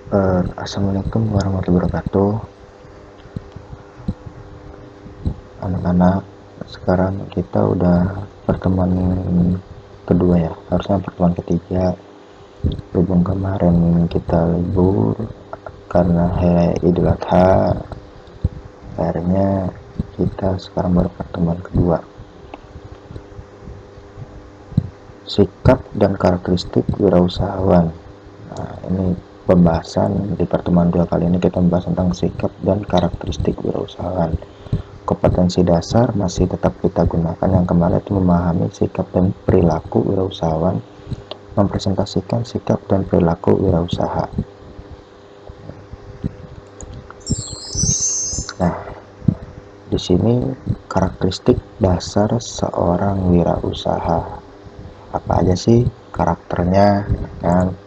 Assalamualaikum warahmatullahi wabarakatuh. Anak-anak, sekarang kita udah pertemuan kedua ya, harusnya pertemuan ketiga. Berhubung kemarin kita libur karena hari Idul Adha, akhirnya kita sekarang baru pertemuan kedua. Sikap dan karakteristik wirausahawan. Nah, ini pembahasan di pertemuan dua kali ini kita membahas tentang sikap dan karakteristik wirausahawan. Kompetensi dasar masih tetap kita gunakan, yang kemarin itu memahami sikap dan perilaku wirausahawan, mempresentasikan sikap dan perilaku wirausaha. Nah, di sini karakteristik dasar seorang wirausaha. Apa aja sih karakternya? Kan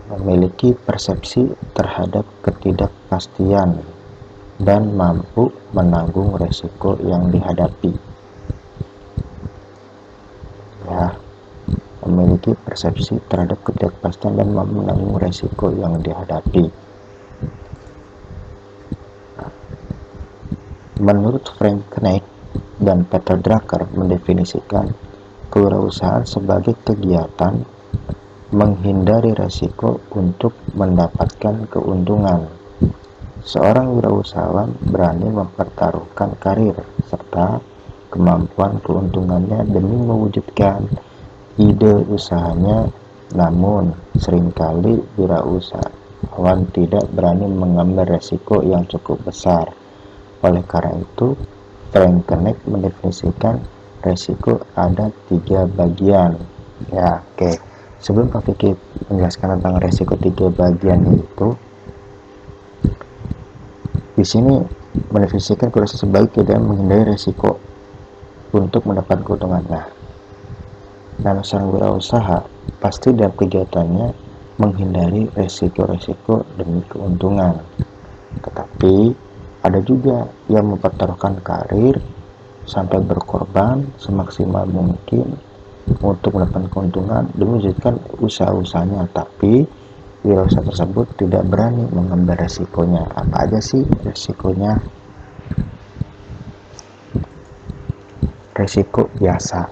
memiliki persepsi terhadap ketidakpastian dan mampu menanggung resiko yang dihadapi. Ya, memiliki persepsi terhadap ketidakpastian dan mampu menanggung resiko yang dihadapi. Menurut Frank Knecht dan Peter Drucker mendefinisikan kewirausahaan sebagai kegiatan menghindari resiko untuk mendapatkan keuntungan. Seorang wirausahawan berani mempertaruhkan karir serta kemampuan keuntungannya demi mewujudkan ide usahanya, namun seringkali wirausahawan tidak berani mengambil resiko yang cukup besar. Oleh karena itu, Frank Knecht mendefinisikan resiko ada 3 bagian. Ya, oke. Sebelum Pak Fikri menjelaskan tentang resiko 3 bagian itu, di sini mendefinisikan kewirausahaan sebagai kegiatan menghindari resiko untuk mendapat keuntungan. Nah, seorang wirausaha pasti dalam kegiatannya menghindari resiko-resiko demi keuntungan. Tetapi ada juga yang mempertaruhkan karir sampai berkorban semaksimal mungkin untuk mendapatkan keuntungan demi mewujudkan usaha-usahanya, tapi wirausaha tersebut tidak berani mengambil resikonya. Apa aja sih resikonya? Resiko biasa,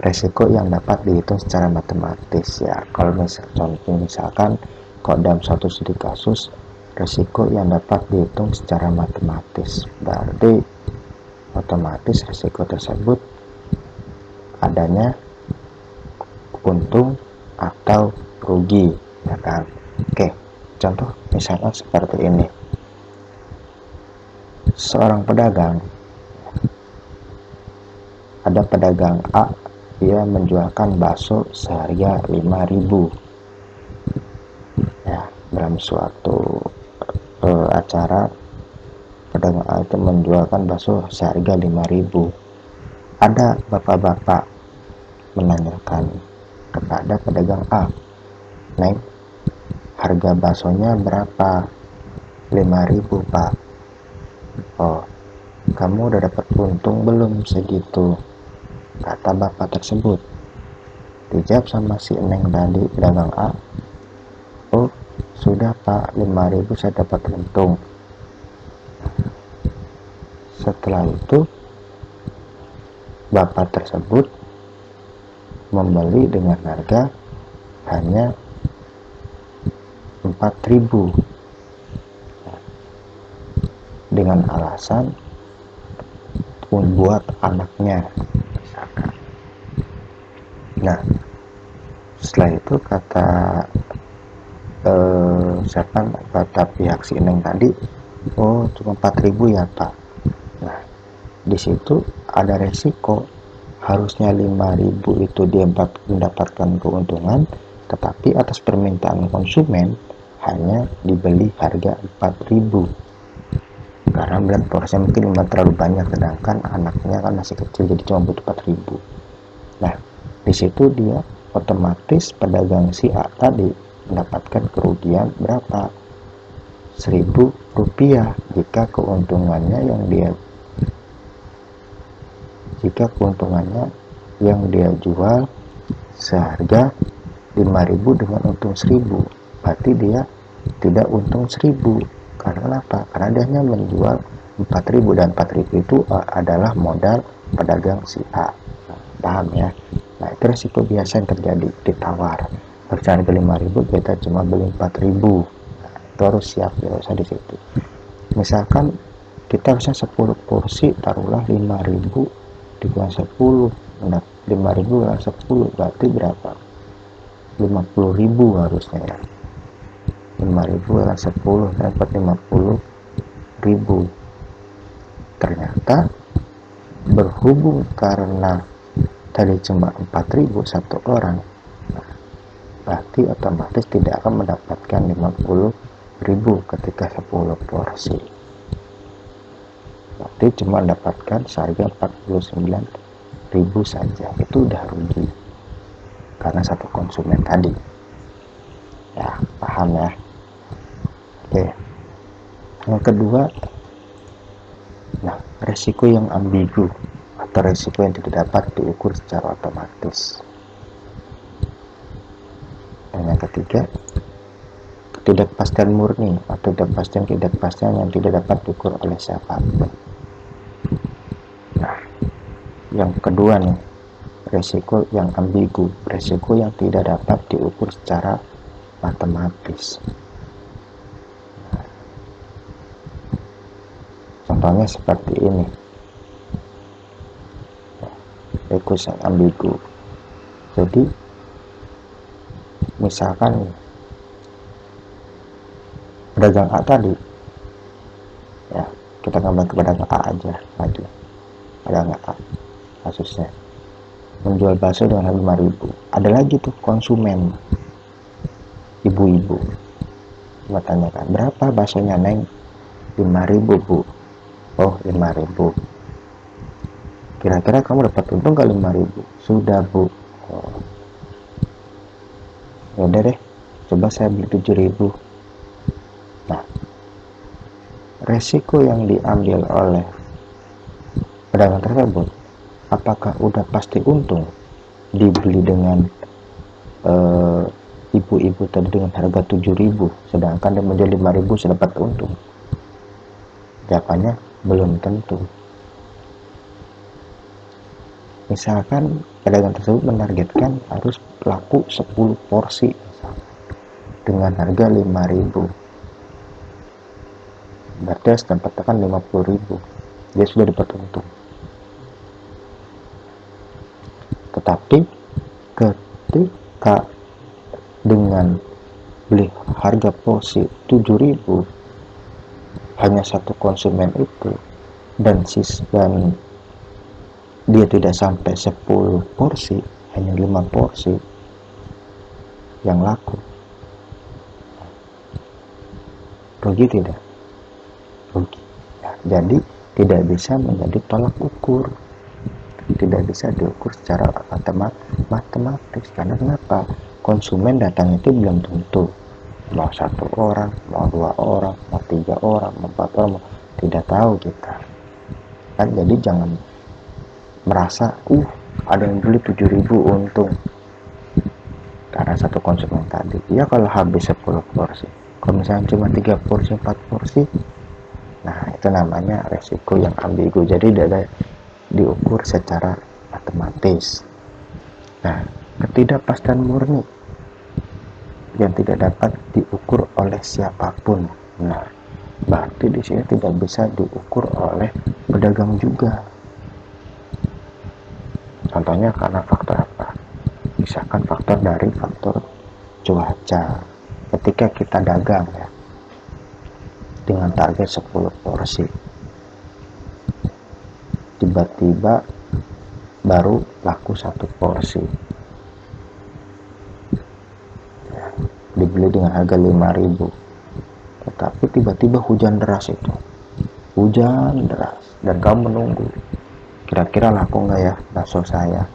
resiko yang dapat dihitung secara matematis ya. Kalau misalkan kalau dalam suatu studi kasus, resiko yang dapat dihitung secara matematis, berarti otomatis resiko tersebut adanya untung atau rugi, ya kan? Oke, contoh misalnya seperti ini. Seorang pedagang, ada pedagang A, dia menjualkan bakso seharga 5.000. Ya, dalam suatu acara pedagang A itu menjualkan bakso seharga 5.000. Ada bapak-bapak menanyakan kepada pedagang A, "Neng, harga baksonya berapa?" 5.000, Pak. "Oh, kamu udah dapat untung belum segitu?" kata bapak tersebut. Dijawab sama si Neng tadi, pedagang A, "Oh, sudah Pak, 5.000 saya dapat untung." Setelah itu bapak tersebut membeli dengan harga hanya 4.000 dengan alasan membuat anaknya misalkan. Nah, setelah itu kata kata pihak si Neng tadi, "Oh, cuma 4.000 ya Pak." Nah, di situ ada resiko. Harusnya 5.000 itu dia mendapatkan keuntungan, tetapi atas permintaan konsumen hanya dibeli harga 4.000. Karena berat porsinya mungkin terlalu banyak, sedangkan anaknya kan masih kecil, jadi cuma butuh 4.000. Nah, di situ dia otomatis pedagang si A tadi mendapatkan kerugian berapa? 1.000 rupiah jika keuntungannya yang dia jual seharga 5.000 dengan untung 1.000. berarti dia tidak untung 1.000. Karena apa? Karena dia hanya menjual 4.000, dan 4.000 itu adalah modal pedagang si A. Nah, paham ya? Nah, itu resiko biasa yang terjadi, ditawar harga 5.000, kita cuma beli 4.000. Nah, itu harus siap ya, usah di situ. Misalkan kita harusnya 10 porsi, taruhlah 5.000 dikurangi 10, nah 5.000 kurang 10 berarti berapa? 50.000 harusnya ya. 5.000 kurang 10 dapat 50.000. Ternyata berhubung karena tadi cuma 4.000 satu orang, berarti otomatis tidak akan mendapatkan 50.000 ketika 10 porsi. Berarti cuma mendapatkan seharga 49.000 saja. Itu udah rugi karena satu konsumen tadi. Ya, paham ya? Oke. Yang kedua, nah, resiko yang ambigu atau resiko yang tidak dapat diukur secara otomatis. Dan yang ketiga, ketidakpastian murni atau ketidakpastian yang tidak dapat diukur oleh siapapun. Nah, yang kedua nih, resiko yang ambigu, resiko yang tidak dapat diukur secara matematis. Contohnya seperti ini, resiko yang ambigu. Jadi misalkan pedagang A tadi, ya kita kembali ke pedagang A aja lagi, pedagang A kasusnya menjual bakso dengan harga 5.000. Ada lagi tuh konsumen, ibu-ibu, bertanyakan, berapa baksonya neng? 5.000 bu. Oh 5.000. Kira-kira kamu dapat untung kali 5.000? Sudah bu. Oh, yaudah deh, coba saya beli 7.000. Nah, resiko yang diambil oleh pedagang tersebut, apakah udah pasti untung dibeli dengan ibu-ibu tadi dengan harga 7.000, sedangkan dia menjual 5.000 sudah dapat untung? Jawabannya belum tentu. Misalkan pedagang tersebut menargetkan harus laku 10 porsi dengan harga 5.000, berarti harus dapatkan 50.000, dia sudah dapat untung. Tetapi ketika dengan beli harga porsi 7.000 hanya satu konsumen itu, dan dia tidak sampai 10 porsi, hanya 5 porsi yang laku, rugi tidak? Rugi. Ya, jadi tidak bisa menjadi tolak ukur, tidak bisa diukur secara matematis. Karena kenapa? Konsumen datang itu belum tentu mau 1 orang, mau 2 orang, mau 3 orang, mau 4 orang, tidak tahu kita kan. Jadi jangan merasa ada yang beli 7.000 untung karena satu konsumen tadi. Ya kalau habis 10 porsi, kalau misalnya cuma 3 porsi, 4 porsi, nah itu namanya resiko yang ambigu, jadi tidak diukur secara matematis. Nah, ketidakpastian murni yang tidak dapat diukur oleh siapapun. Nah, berarti di sini tidak bisa diukur oleh pedagang juga. Contohnya karena faktor apa? Misalkan faktor dari faktor cuaca. Ketika kita dagang ya dengan target 10 porsi, tiba-tiba baru laku 1 porsi, ya, dibeli dengan harga 5.000, tetapi tiba-tiba hujan deras dan kamu menunggu, kira-kira laku nggak ya bakso saya?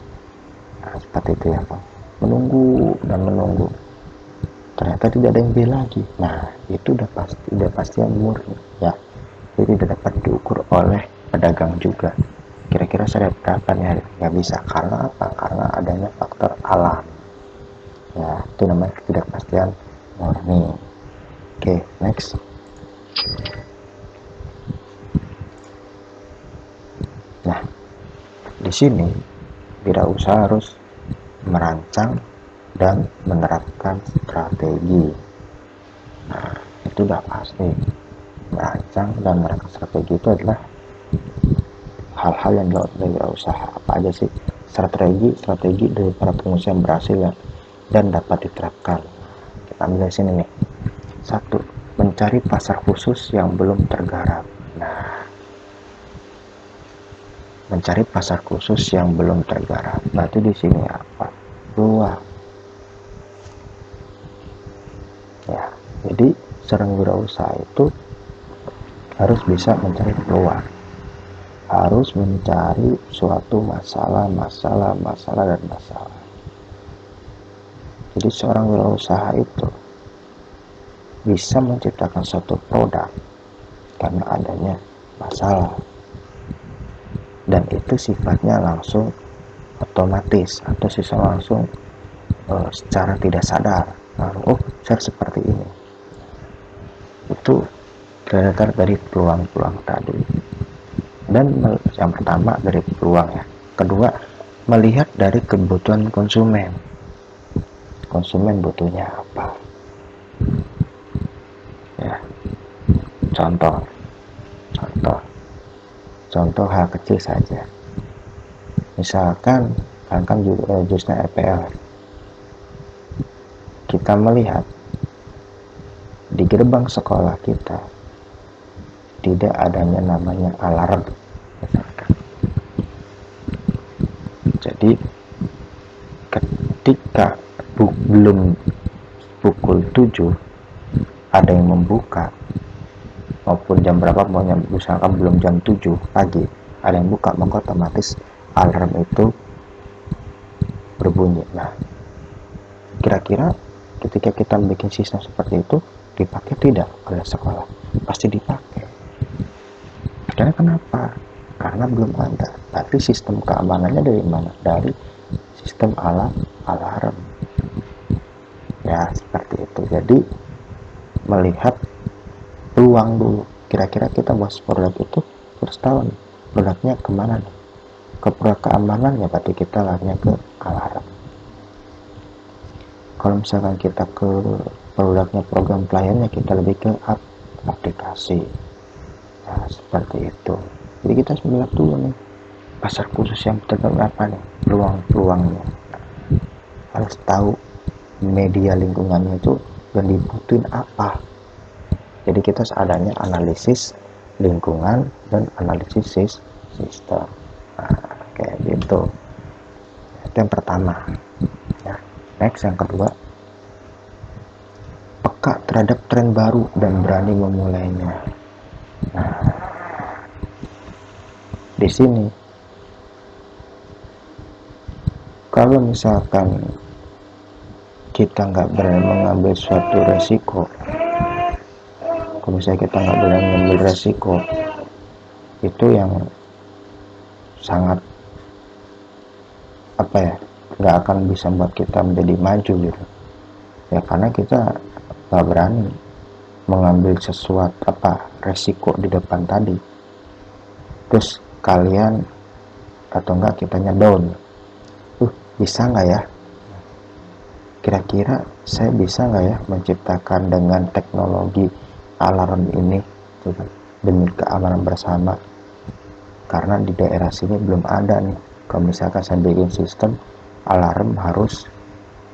Nah, seperti itu ya Pak, menunggu dan menunggu, ternyata tidak ada yang beli lagi. Nah, itu udah pasti yang murni ya, jadi tidak dapat diukur oleh pedagang juga. Kira-kira saya dapat berapa nih? Nggak bisa. Karena apa? Karena adanya faktor alam ya, itu namanya ketidakpastian warning. Oke, next. Nah, di sini wirausaha harus merancang dan menerapkan strategi. Nah, itu udah pasti. Merancang dan menerapkan strategi itu adalah hal-hal yang dilakukan oleh wirausaha. Apa aja sih strategi dari para pengusaha yang berhasil ya, dan dapat diterapkan? Kita ambil dari sini nih. 1. Mencari pasar khusus yang belum tergarap. Nah, mencari pasar khusus yang belum tergarap. Berarti di sini apa? Peluang. Ya, jadi seorang wirausaha itu harus bisa mencari peluang, harus mencari suatu masalah. Jadi seorang wirausaha itu bisa menciptakan suatu produk karena adanya masalah, dan itu sifatnya langsung otomatis atau langsung secara tidak sadar. Oh, saya seperti ini. Itu terletak dari peluang-peluang tadi. Dan yang pertama dari peluang ya. Kedua, melihat dari kebutuhan konsumen. Konsumen butuhnya apa? Ya, contoh hal kecil saja. Misalkan jusnya RPL. Kita melihat di gerbang sekolah kita tidak adanya namanya alarm. Jadi ketika belum pukul 7 ada yang membuka, maupun jam berapa, misalkan belum jam 7 pagi ada yang buka, maka otomatis alarm itu berbunyi. Nah, kira-kira ketika kita bikin sistem seperti itu dipakai tidak oleh sekolah? Pasti dipakai. Karena kenapa? Karena belum ada. Tapi sistem keamanannya dari mana? Dari sistem alarm. Ya, seperti itu. Jadi melihat peluang dulu. Kira-kira kita bahas produk itu terus tahu nih, produknya kemana nih? Ke produk keamanan ya, berarti kita larinya ke alarm. Kalau misalkan kita ke produknya program pelayannya, kita lebih ke aplikasi. Nah, seperti itu. Jadi kita harus melihat dulu nih, pasar khusus yang terdapat apa nih, peluang-peluangnya. Harus tahu media lingkungannya itu yang dibutuhin apa. Jadi kita seadanya analisis lingkungan dan analisis sistem. Nah, kayak gitu. Itu yang pertama. Ya. Next, yang kedua, peka terhadap tren baru dan berani memulainya. Nah, di sini kalau misalkan kita nggak berani mengambil suatu resiko, kalau misalnya kita nggak berani mengambil resiko, itu yang sangat nggak akan bisa buat kita menjadi maju gitu ya, karena kita nggak berani mengambil sesuatu resiko di depan tadi. Terus kalian atau enggak kitanya down, bisa nggak ya, kira-kira saya bisa nggak ya menciptakan dengan teknologi alarm ini demi keamanan bersama, karena di daerah sini belum ada nih. Kalau misalkan saya bikin sistem alarm harus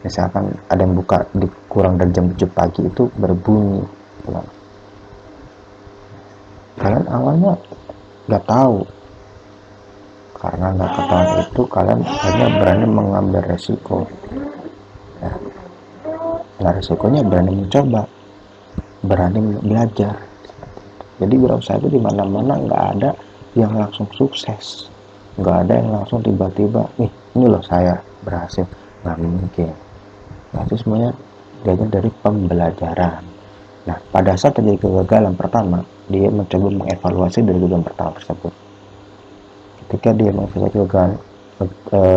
misalkan ada yang buka di kurang dari jam 7 pagi itu berbunyi. Kalian awalnya nggak tahu, karena nggak ketahuan itu kalian hanya berani mengambil resiko. Nah, resikonya berani mencoba, berani belajar. Jadi berusaha itu di mana-mana nggak ada yang langsung sukses, nggak ada yang langsung tiba-tiba nih ini loh saya berhasil, nggak mungkin. Nah, itu semuanya belajar dari pembelajaran. Nah, pada saat terjadi kegagalan pertama, dia mencoba mengevaluasi dari kegagalan pertama tersebut. Ketika dia mengevaluasi kegagalan,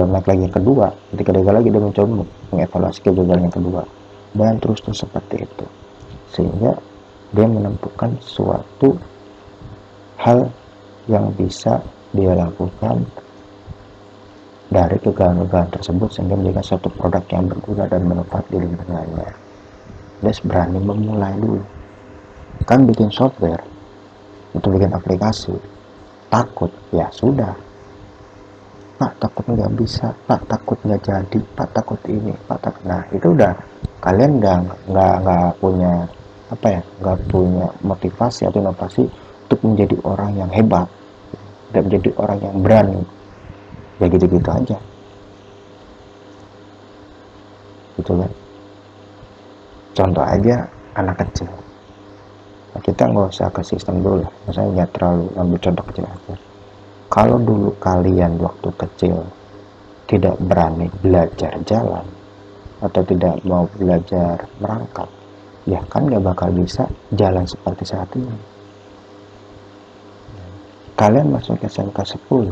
naik lagi yang kedua, ketika gagal lagi dia mencoba mengevaluasi kegagalan yang kedua. dan terus seperti itu, sehingga dia menemukan suatu hal yang bisa dia lakukan dari kegagalan tersebut sehingga menjadi suatu produk yang berguna dan bermanfaat di lingkungannya. Dia berani memulai dulu. Kan bikin software, untuk bikin aplikasi, takut, ya sudah. Pak takut nggak bisa, Pak takut nggak jadi, Pak takut ini, Pak takut. Nah itu udah, kalian nggak punya apa ya, nggak punya motivasi atau inovasi untuk menjadi orang yang hebat, nggak menjadi orang yang berani, ya gitu-gitu aja, gitu kan. Contoh aja anak kecil, nah, kita nggak usah ke sistem dulu lah, misalnya nggak terlalu ambil contoh kecil aja. Kalau dulu kalian waktu kecil tidak berani belajar jalan atau tidak mau belajar merangkak, ya kan nggak bakal bisa jalan seperti saat ini. Kalian masuk SMK 10